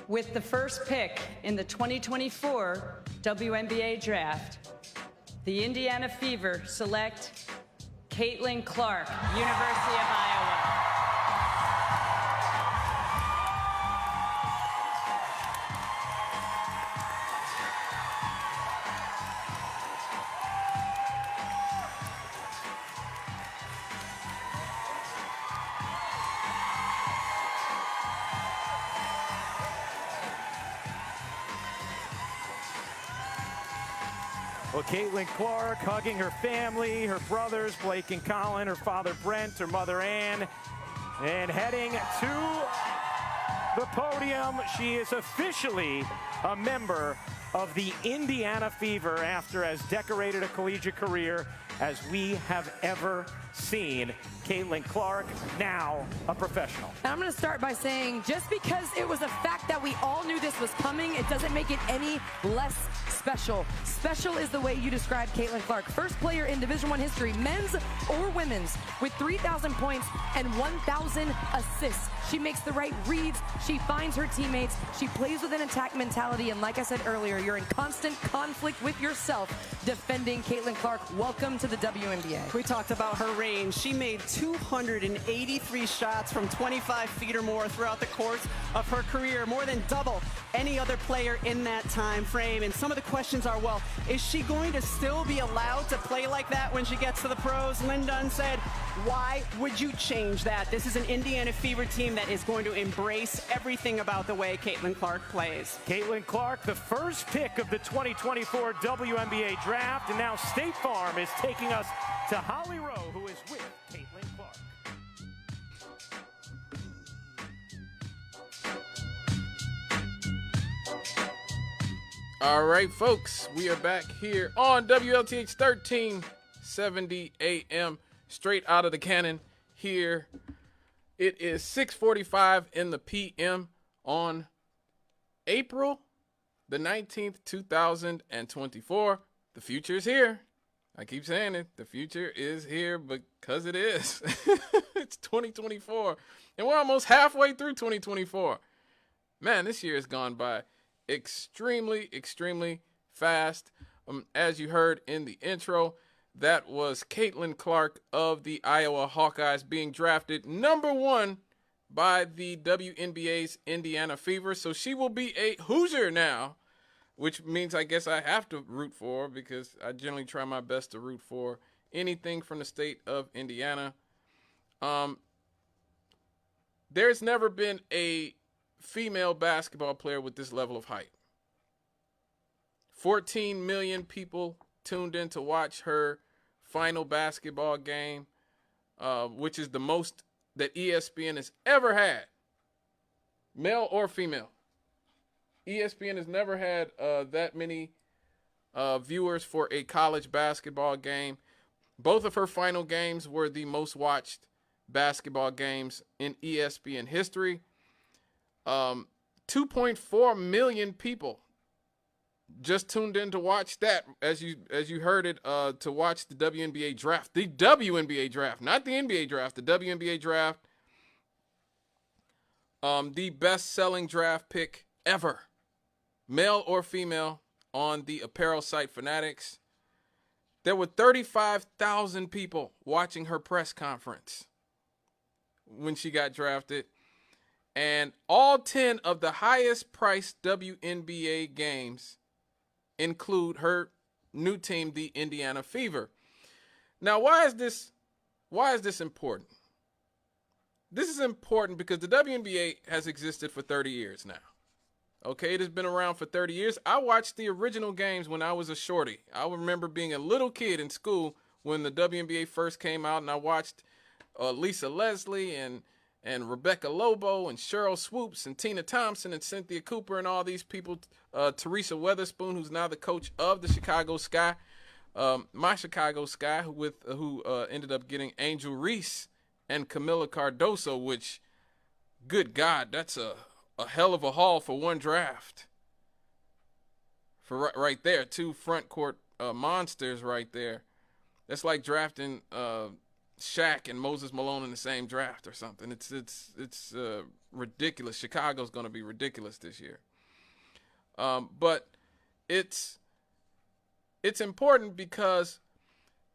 With the first pick in the 2024 WNBA draft, the Indiana Fever select Caitlin Clark, University of Iowa. Well, Caitlin Clark hugging her family, her brothers, Blake and Colin, her father, Brent, her mother, Ann, and heading to the podium. She is officially a member of the Indiana Fever after as decorated a collegiate career as we have ever seen. Caitlin Clark, now a professional. And I'm going to start by saying, just because it was a fact that we all knew this was coming, it doesn't make it any less special. Special is the way you describe Caitlin Clark. First player in Division I history, men's or women's, with 3,000 points and 1,000 assists. She makes the right reads. She finds her teammates. She plays with an attack mentality. And like I said earlier, you're in constant conflict with yourself defending Caitlin Clark. Welcome to the WNBA. We talked about her range. She made 283 shots from 25 feet or more throughout the course of her career, more than double any other player in that time frame. And some of the questions are, well, is she going to still be allowed to play like that when she gets to the pros? Lynn Dunn said, why would you change that? This is an Indiana Fever team that is going to embrace everything about the way Caitlin Clark plays. Caitlin Clark, the first pick of the 2024 WNBA draft, and now State Farm is taking us to Holly Rowe, who is with Caitlin Clark. All right, folks, we are back here on WLTH 1370 AM, straight out of the cannon here. It is 6:45 in the PM on April the 19th, 2024. The future is here. I keep saying it. The future is here because it is. It's 2024, and we're almost halfway through 2024. Man, this year has gone by extremely, extremely fast. As you heard in the intro, that was Caitlin Clark of the Iowa Hawkeyes being drafted #1 by the WNBA's Indiana Fever. So she will be a Hoosier now, which means I guess I have to root for her because I generally try my best to root for anything from the state of Indiana. There's never been a female basketball player with this level of height. 14 million people tuned in to watch her final basketball game, which is the most that ESPN has ever had, male or female. ESPN has never had that many viewers for a college basketball game. Both of her final games were the most watched basketball games in ESPN history. 2.4 million people just tuned in to watch that, as you heard it, to watch the WNBA draft. The WNBA draft, not the NBA draft, the WNBA draft. The best-selling draft pick ever, male or female, on the apparel site Fanatics. There were 35,000 people watching her press conference when she got drafted. And all 10 of the highest-priced WNBA games include her new team, the Indiana Fever. Now, why is this important? This is important because the WNBA has existed for 30 years now. Okay, it has been around for 30 years. I watched the original games when I was a shorty. I remember being a little kid in school when the WNBA first came out, and I watched Lisa Leslie and Rebecca Lobo and Cheryl Swoops and Tina Thompson and Cynthia Cooper and all these people, Teresa Weatherspoon, who's now the coach of the Chicago Sky, my Chicago Sky, who ended up getting Angel Reese and Camila Cardoso, which, good God, that's a hell of a haul for one draft. For right there, two front court monsters right there. That's like drafting Shaq and Moses Malone in the same draft or something. It's ridiculous. Chicago's going to be ridiculous this year. But it's important because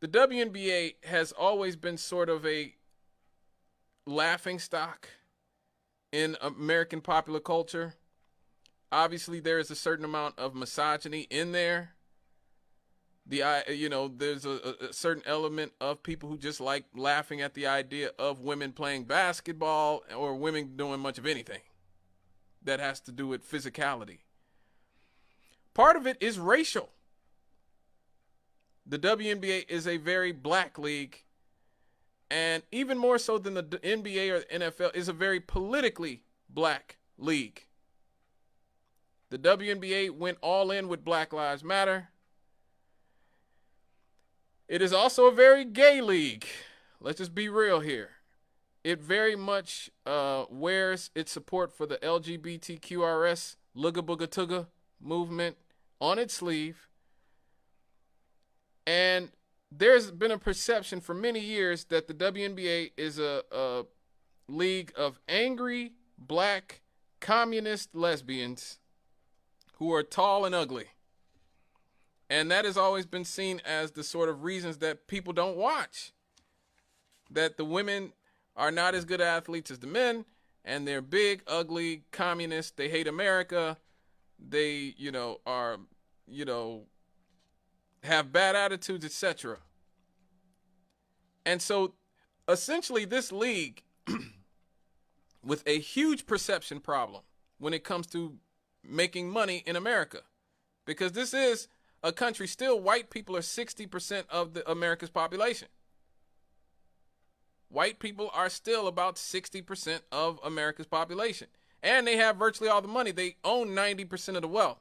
the WNBA has always been sort of a laughing stock in American popular culture. Obviously, there is a certain amount of misogyny in there. There's a certain element of people who just like laughing at the idea of women playing basketball or women doing much of anything that has to do with physicality. Part of it is racial. The WNBA is a very black league, and even more so than the NBA or the NFL, is a very politically black league. The WNBA went all in with Black Lives Matter. It is also a very gay league. Let's just be real here. It very much wears its support for the LGBTQRS Lugga Booga Tugga movement on its sleeve. And there's been a perception for many years that the WNBA is a league of angry black communist lesbians who are tall and ugly. And that has always been seen as the sort of reasons that people don't watch. That the women are not as good athletes as the men, and they're big, ugly, communists. They hate America. They, have bad attitudes, etc. And so, essentially, this league, with a huge perception problem when it comes to making money in America, because this is a country, still white people are 60% of America's population. White people are still about 60% of America's population. And they have virtually all the money. They own 90% of the wealth.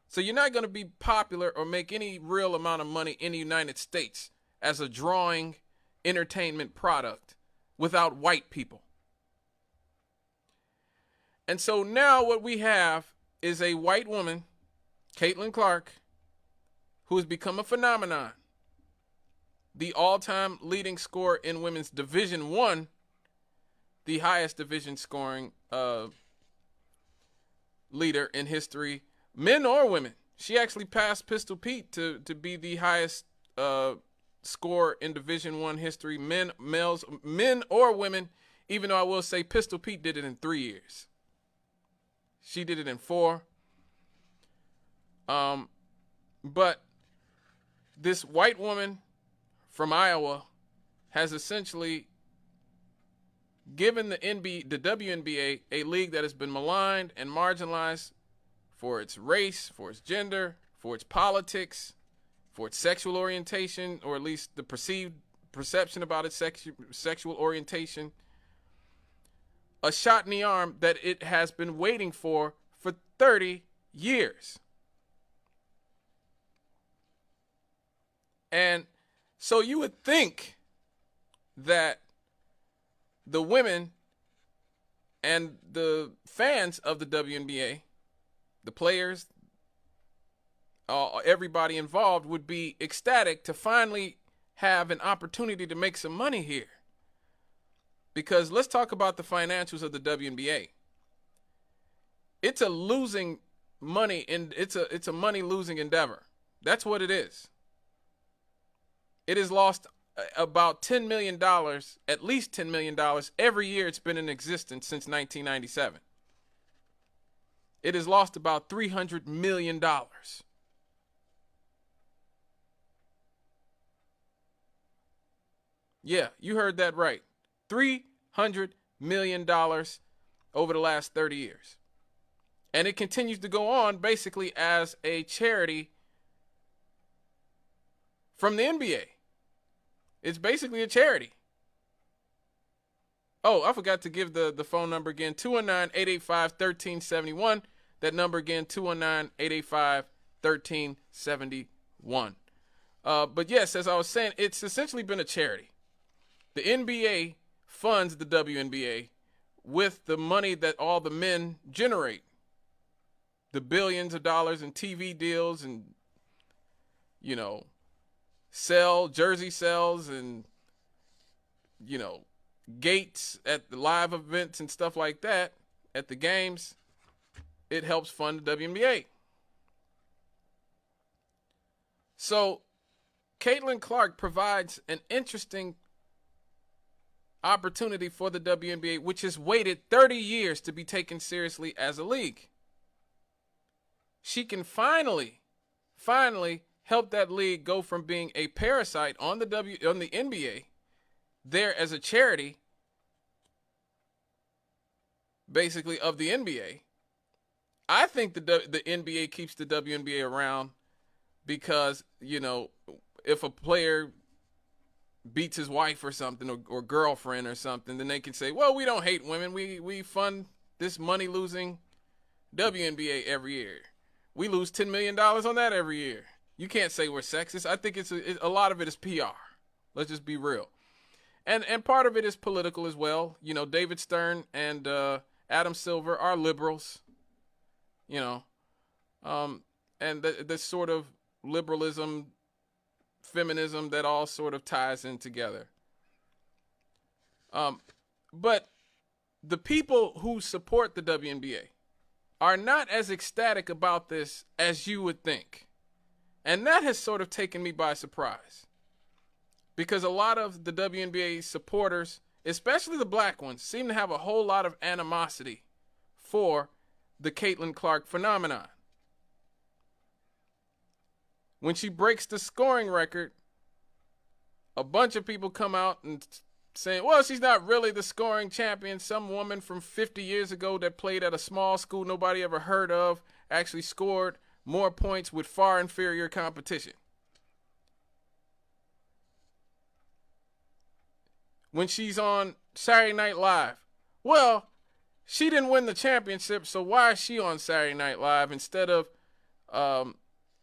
So you're not going to be popular or make any real amount of money in the United States as a drawing entertainment product without white people. And so now what we have is a white woman, Caitlin Clark, who has become a phenomenon. The all-time leading scorer in women's Division I, the highest division scoring leader in history, men or women. She actually passed Pistol Pete to be the highest scorer in Division I history, men or women, even though I will say Pistol Pete did it in 3 years. She did it in 4. But this white woman from Iowa has essentially given the WNBA, a league that has been maligned and marginalized for its race, for its gender, for its politics, for its sexual orientation, or at least the perceived perception about its sexual orientation, a shot in the arm that it has been waiting for 30 years. And so you would think that the women and the fans of the WNBA, the players, everybody involved would be ecstatic to finally have an opportunity to make some money here. Because let's talk about the financials of the WNBA. It's a losing money, and it's a money losing endeavor. That's what it is. It has lost about $10 million, at least $10 million, every year it's been in existence since 1997. It has lost about $300 million. Yeah, you heard that right. $300 million over the last 30 years. And it continues to go on basically as a charity from the NBA. It's basically a charity. Oh, I forgot to give the phone number again, 219-885-1371. That number again, 219-885-1371. But yes, as I was saying, it's essentially been a charity. The NBA funds the WNBA with the money that all the men generate. The billions of dollars in TV deals and, jersey sales and you know, gates at the live events and stuff like that at the games, it helps fund the WNBA. So Caitlin Clark provides an interesting opportunity for the WNBA, which has waited 30 years to be taken seriously as a league. She can finally help that league go from being a parasite on the NBA, there as a charity, basically, of the NBA. I think the NBA keeps the WNBA around because, you know, if a player beats his wife or something, or girlfriend or something, then they can say, well, we don't hate women. We fund this money-losing WNBA every year. We lose $10 million on that every year. You can't say we're sexist. I think it's a lot of it is PR. Let's just be real. And part of it is political as well. You know, David Stern and Adam Silver are liberals, you know, and this sort of liberalism, feminism, that all sort of ties in together. But the people who support the WNBA are not as ecstatic about this as you would think. And that has sort of taken me by surprise. Because a lot of the WNBA supporters, especially the black ones, seem to have a whole lot of animosity for the Caitlin Clark phenomenon. When she breaks the scoring record, a bunch of people come out and saying, well, she's not really the scoring champion. Some woman from 50 years ago that played at a small school nobody ever heard of actually scored more points with far inferior competition. When she's on Saturday Night Live, well, she didn't win the championship, so why is she on Saturday Night Live instead of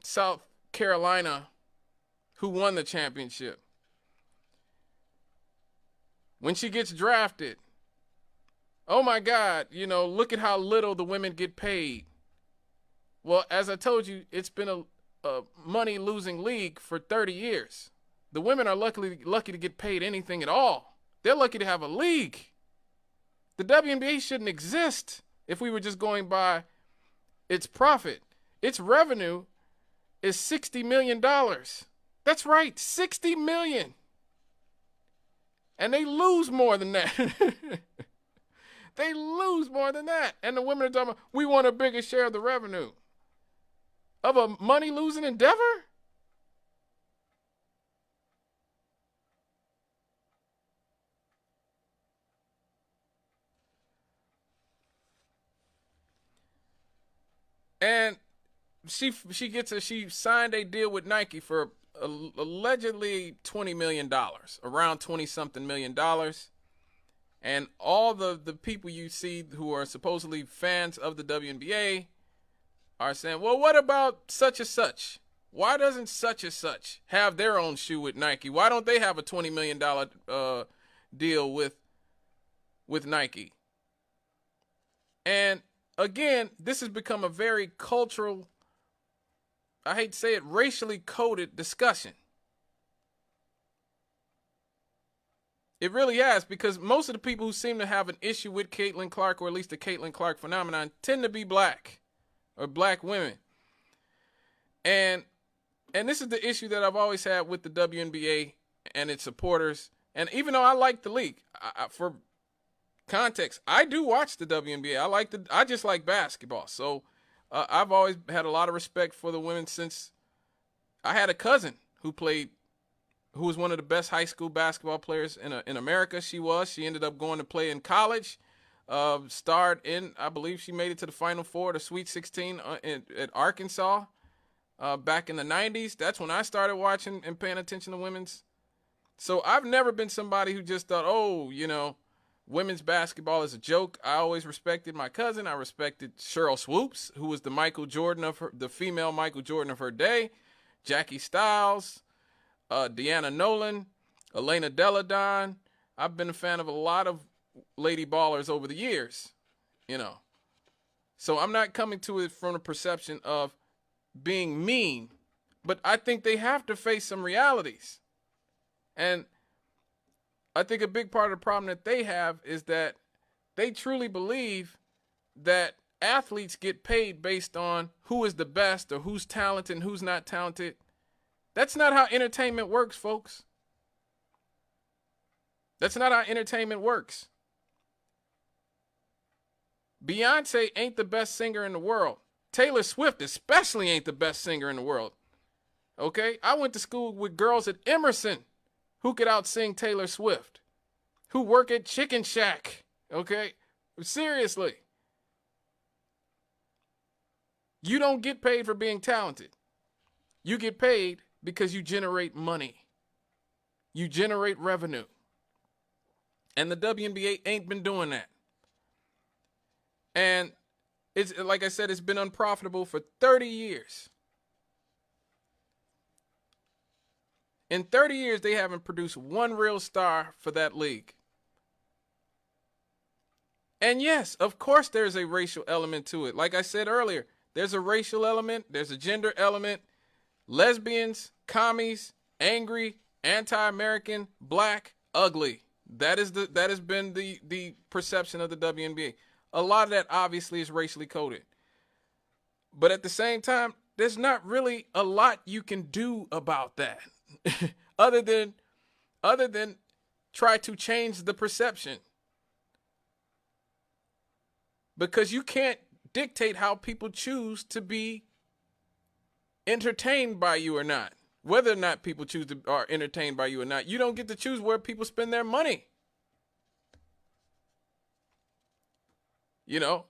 South Carolina, who won the championship? When she gets drafted, oh my God, you know, look at how little the women get paid. Well, as I told you, it's been a money-losing league for 30 years. The women are lucky to get paid anything at all. They're lucky to have a league. The WNBA shouldn't exist if we were just going by its profit. Its revenue is $60 million. That's right, $60 million. And they lose more than that. They lose more than that. And the women are talking about, we want a bigger share of the revenue. Of a money-losing endeavor? And she signed a deal with Nike for allegedly $20 million, around 20-something million dollars. And all the people you see who are supposedly fans of the WNBA are saying, well, what about such and such? Why doesn't such and such have their own shoe with Nike? Why don't they have a $20 million deal with Nike? And again, this has become a very cultural, I hate to say it, racially coded discussion. It really has, because most of the people who seem to have an issue with Caitlin Clark, or at least the Caitlin Clark phenomenon, tend to be black or black women. And this is the issue that I've always had with the WNBA and its supporters. And even though I like the league, for context, I do watch the WNBA. I just like basketball. So I've always had a lot of respect for the women since I had a cousin who was one of the best high school basketball players in America. She ended up going to play in college, starred in, I believe she made it to the Final Four, the Sweet 16 at Arkansas back in the 90s. That's when I started watching and paying attention to women's. So I've never been somebody who just thought, oh, you know, women's basketball is a joke. I always respected my cousin. I respected Cheryl Swoops, who was the female Michael Jordan of her day, Jackie Stiles, Deanna Nolan, Elena Deladon. I've been a fan of a lot of lady ballers over the years, you know. So I'm not coming to it from the perception of being mean, but I think they have to face some realities. And I think a big part of the problem that they have is that they truly believe that athletes get paid based on who is the best or who's talented and who's not talented. That's not how entertainment works, folks. That's not how entertainment works. Beyonce ain't the best singer in the world. Taylor Swift especially ain't the best singer in the world. Okay? I went to school with girls at Emerson who could out-sing Taylor Swift, who work at Chicken Shack. Okay? Seriously. You don't get paid for being talented. You get paid because you generate money. You generate revenue. And the WNBA ain't been doing that. And it's like I said, it's been unprofitable for 30 years. In 30 years, they haven't produced one real star for that league. And yes, of course there's a racial element to it. Like I said earlier, there's a racial element, there's a gender element. Lesbians, commies, angry, anti-American, black, ugly. That has been the perception of the WNBA. A lot of that obviously is racially coded. But at the same time, there's not really a lot you can do about that other than try to change the perception. Because you can't dictate how people choose to be entertained by you or not. Whether or not people choose to are entertained by you or not, you don't get to choose where people spend their money. You know,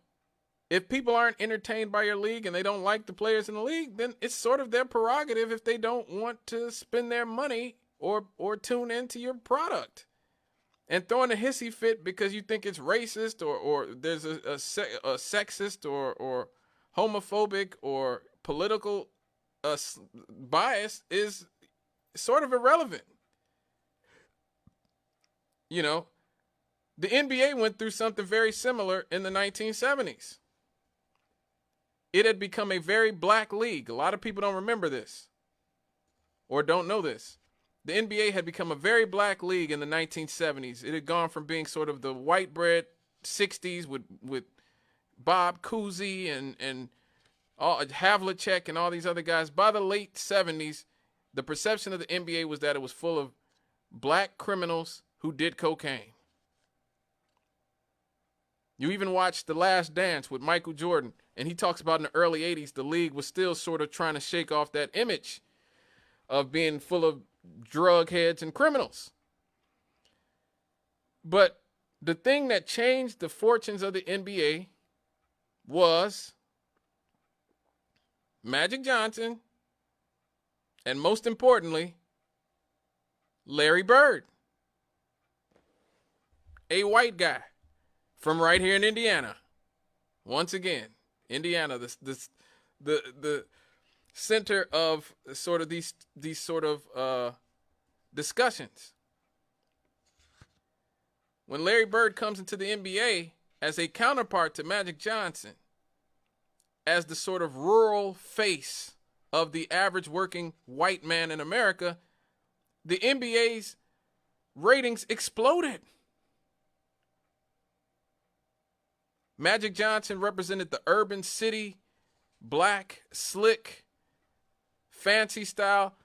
if people aren't entertained by your league and they don't like the players in the league, then it's sort of their prerogative if they don't want to spend their money or tune into your product. And throwing a hissy fit because you think it's racist or there's a sexist or homophobic or political bias is sort of irrelevant. You know, the NBA went through something very similar in the 1970s. It had become a very black league. A lot of people don't remember this or don't know this. The NBA had become a very black league in the 1970s. It had gone from being sort of the white bread 60s with Bob Cousy and Havlicek and all these other guys. By the late 70s, the perception of the NBA was that it was full of black criminals who did cocaine. You even watched The Last Dance with Michael Jordan, and he talks about in the early 80s, the league was still sort of trying to shake off that image of being full of drug heads and criminals. But the thing that changed the fortunes of the NBA was Magic Johnson, and most importantly, Larry Bird, a white guy from right here in Indiana. Once again, Indiana, the center of sort of these sort of discussions. When Larry Bird comes into the NBA as a counterpart to Magic Johnson, as the sort of rural face of the average working white man in America, the NBA's ratings exploded. Magic Johnson represented the urban city, black, slick, fancy style.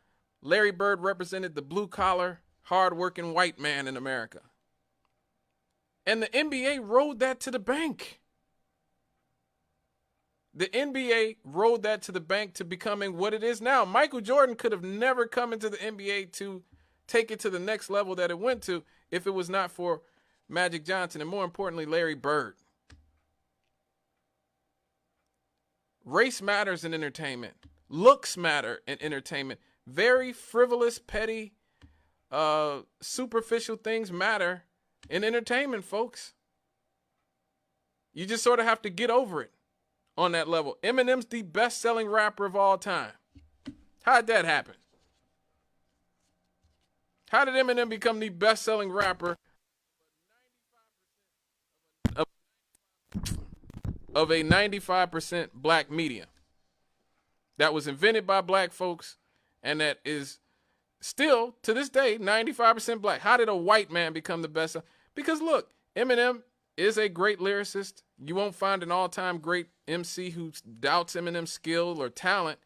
Larry Bird represented the blue-collar, hard-working white man in America. And the NBA rode that to the bank. The NBA rode that to the bank to becoming what it is now. Michael Jordan could have never come into the NBA to take it to the next level that it went to if it was not for Magic Johnson and, more importantly, Larry Bird. Race matters in entertainment. Looks matter in entertainment. Very frivolous, petty, superficial things matter in entertainment, folks. You just sort of have to get over it on that level. Eminem's the best-selling rapper of all time. How'd that happen? How did Eminem become the best-selling rapper of a 95% black media that was invented by black folks and that is still, to this day, 95% black. How did a white man become the best? Because look, Eminem is a great lyricist. You won't find an all-time great MC who doubts Eminem's skill or talent.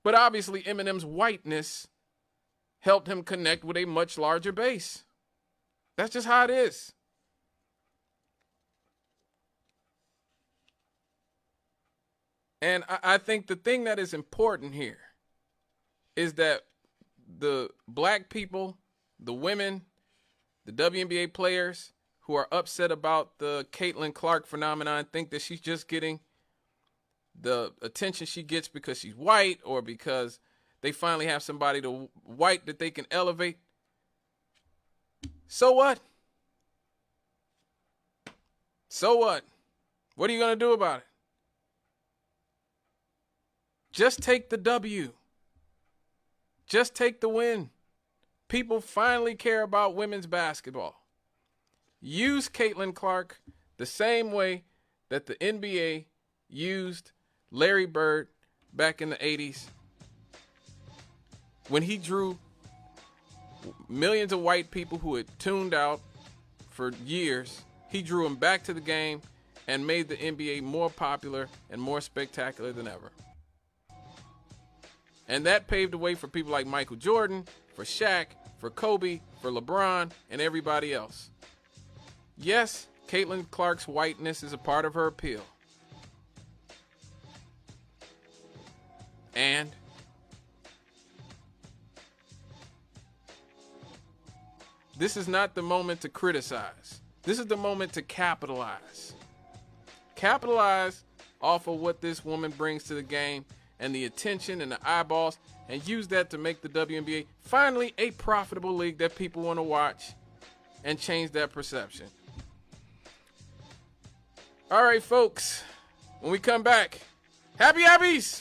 But obviously, Eminem's whiteness helped him connect with a much larger base. That's just how it is. And I think the thing that is important here is that the black people, the women, the WNBA players who are upset about the Caitlin Clark phenomenon think that she's just getting the attention she gets because she's white or because they finally have somebody to white that they can elevate. So what? So what? What are you going to do about it? Just take the W. Just take the win. People finally care about women's basketball. Use Caitlin Clark the same way that the NBA used Larry Bird back in the 80s when he drew millions of white people who had tuned out for years. He drew them back to the game and made the NBA more popular and more spectacular than ever. And that paved the way for people like Michael Jordan, for Shaq, for Kobe, for LeBron, and everybody else. Yes, Caitlin Clark's whiteness is a part of her appeal. And this is not the moment to criticize. This is the moment to capitalize. Capitalize off of what this woman brings to the game and the attention and the eyeballs, and use that to make the WNBA finally a profitable league that people want to watch and change that perception. All right, folks, when we come back, happy Abbies!